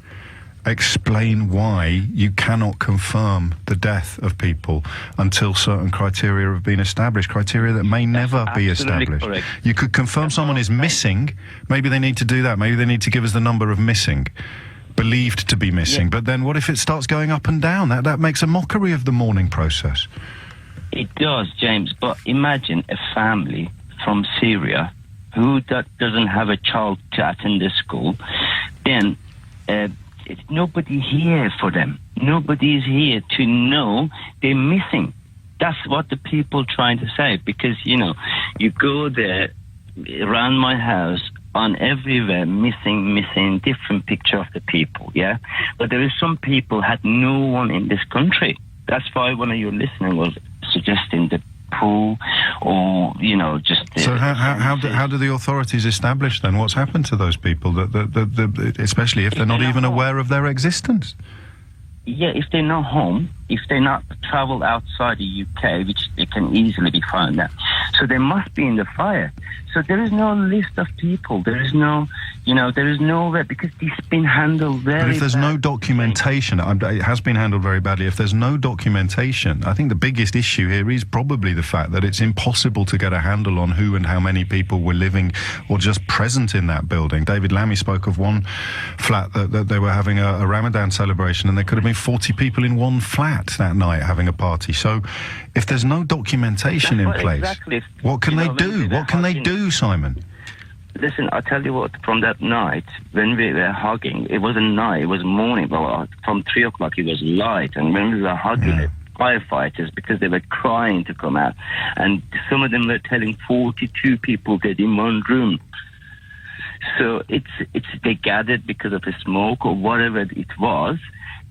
explain why you cannot confirm the death of people until certain criteria have been established, criteria that may never be established. Correct. You could confirm someone is missing, maybe they need to do that, maybe they need to give us the number of missing, believed to be missing, but then what if it starts going up and down? That makes a mockery of the mourning process. It does, James, but imagine a family from Syria who doesn't have a child to attend the school, then it's nobody here for them. Nobody is here to know they're missing. That's what the people trying to say, because, you know, you go there, around my house, on everywhere, missing, different picture of the people, yeah? But there is some people had no one in this country. That's why one of your listeners was suggesting the pool, or, you know, just... So how do the authorities establish then what's happened to those people, especially if they're not even aware of their existence? Yeah, if they're not home, if they're not travel outside the UK, which they can easily be found out. So they must be in the fire. So there is no list of people. There is no, you know, there is nowhere, because it's been handled very badly. But if there's no documentation, it has been handled very badly. If there's no documentation, I think the biggest issue here is probably the fact that it's impossible to get a handle on who and how many people were living or just present in that building. David Lammy spoke of one flat that they were having a Ramadan celebration, and there could have been 40 people in one flat that night having a party. So if there's no documentation in place, what can they do? What can they do, Simon? Listen, I'll tell you what, from that night, when we were hugging, it wasn't night, it was morning, but from 3 o'clock it was light, and when we were hugging the firefighters, because they were crying to come out, and some of them were telling 42 people get in one room. So it's they gathered because of the smoke or whatever it was.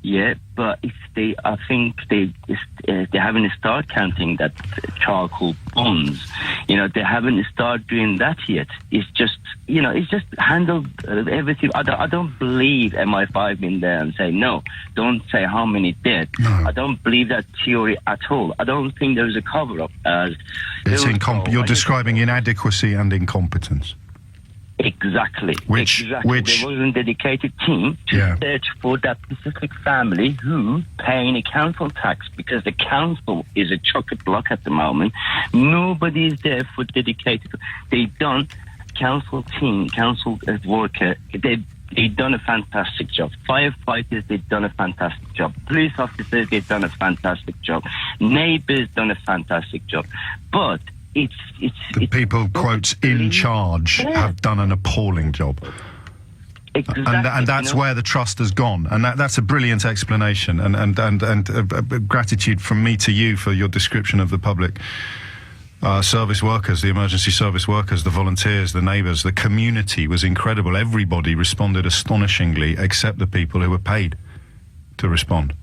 Yeah, but I think they haven't started counting that charcoal bombs. You know, they haven't started doing that yet. It's just, you know, it's just handled everything. I don't believe MI5 in there and say, no, don't say how many dead. No. I don't believe that theory at all. I don't think there is a cover-up. You're describing inadequacy and incompetence. Exactly. Which there wasn't a dedicated team to search for that specific family who paying a council tax, because the council is a chock-a-block at the moment. Nobody is there for dedicated. They done council worker. They done a fantastic job. Firefighters, they've done a fantastic job. Police officers, they've done a fantastic job. Neighbours done a fantastic job. But the people, quotes, in charge have done an appalling job. Exactly. And that's where the trust has gone. And that's a brilliant explanation. And gratitude from me to you for your description of the public service workers, the emergency service workers, the volunteers, the neighbours, the community was incredible. Everybody responded astonishingly, except the people who were paid to respond.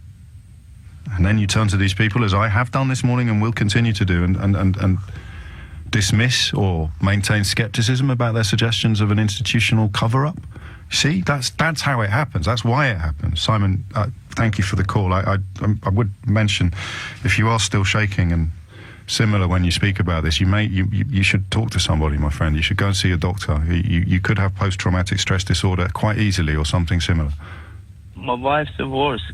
And then you turn to these people, as I have done this morning and will continue to do, and dismiss or maintain scepticism about their suggestions of an institutional cover-up. See, that's how it happens. That's why it happens. Simon, thank you for the call. I would mention, if you are still shaking and similar when you speak about this, you should talk to somebody, my friend. You should go and see a doctor. You could have post-traumatic stress disorder quite easily, or something similar. My wife's divorced.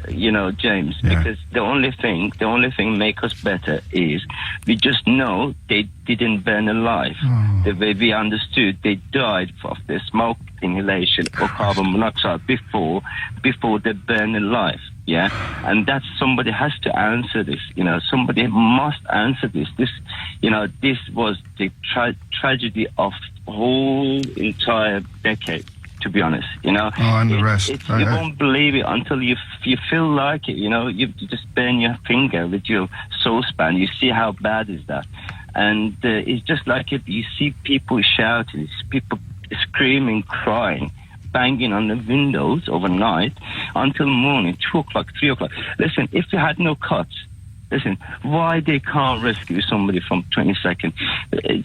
You know, James, because the only thing make us better is we just know they didn't burn alive. The way we understood, they died of the smoke inhalation or carbon monoxide before they burn alive. Yeah, and that somebody has to answer this. You know, somebody must answer this. This was the tragedy of the whole entire decade. To be honest, you know, and the rest. You won't believe it until you feel like it. You know, you just burn your finger with your saucepan. You see how bad is that, and it's just like you see people shouting, people screaming, crying, banging on the windows overnight until morning, 2 o'clock, 3 o'clock. Listen, if you had no cuts, Listen, why they can't rescue somebody from 22nd?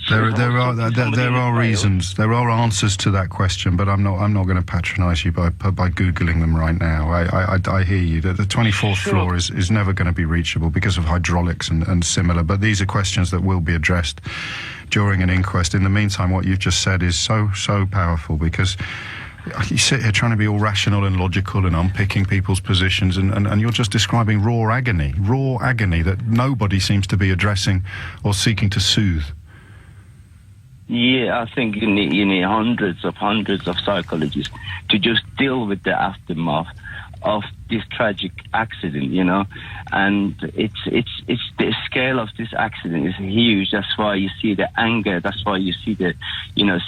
There are reasons. There are answers to that question, but I'm not going to patronise you by googling them right now. I hear you. The 24th floor is never going to be reachable because of hydraulics and similar. But these are questions that will be addressed during an inquest. In the meantime, what you've just said is so powerful, because you sit here trying to be all rational and logical and unpicking people's positions, and you're just describing raw agony that nobody seems to be addressing or seeking to soothe. Yeah, I think you need hundreds of psychologists to just deal with the aftermath of this tragic accident, and it's the scale of this accident is huge. That's why you see the anger. That's why you see the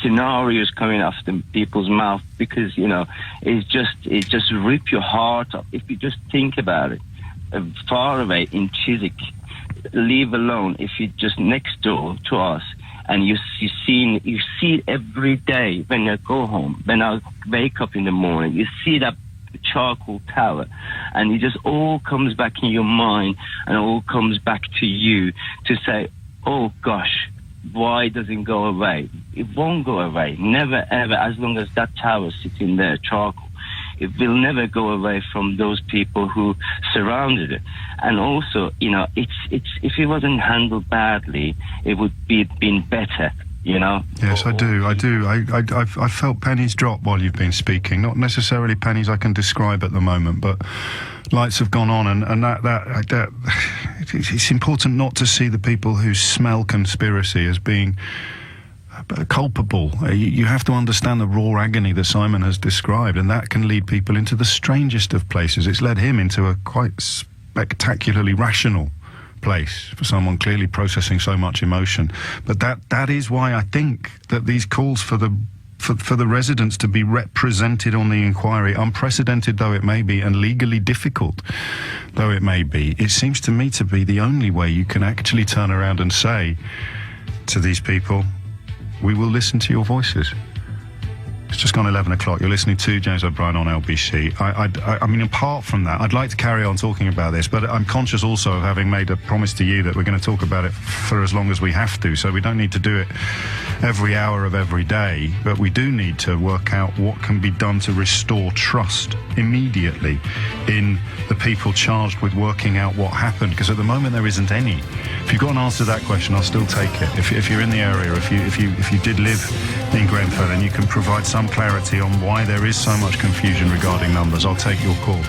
scenarios coming off the people's mouth, because it just rip your heart up if you just think about it. Far away in Chiswick, leave alone if you're just next door to us, and you see it every day when I go home, when I wake up in the morning, you see that charcoal tower, and it just all comes back in your mind and all comes back to you to say, oh gosh, why doesn't it go away? It won't go away, never ever, as long as that tower sits in there, charcoal. It will never go away from those people who surrounded it. And also, it's if it wasn't handled badly, it would been better. Yes, I do. I've felt pennies drop while you've been speaking. Not necessarily pennies I can describe at the moment, but lights have gone on, and that it's important not to see the people who smell conspiracy as being culpable. You have to understand the raw agony that Simon has described, and that can lead people into the strangest of places. It's led him into a quite spectacularly rational place for someone clearly processing so much emotion. But that is why I think that these calls for the residents to be represented on the inquiry, unprecedented though it may be and legally difficult though it may be, it seems to me to be the only way you can actually turn around and say to these people, we will listen to your voices. It's just gone 11 o'clock. You're listening to James O'Brien on LBC. I mean, apart from that, I'd like to carry on talking about this, but I'm conscious also of having made a promise to you that we're going to talk about it for as long as we have to, so we don't need to do it every hour of every day, but we do need to work out what can be done to restore trust immediately in the people charged with working out what happened, because at the moment there isn't any. If you've got an answer to that question, I'll still take it. If you're in the area, if you did live in Grenfell and you can provide some clarity on why there is so much confusion regarding numbers, I'll take your call.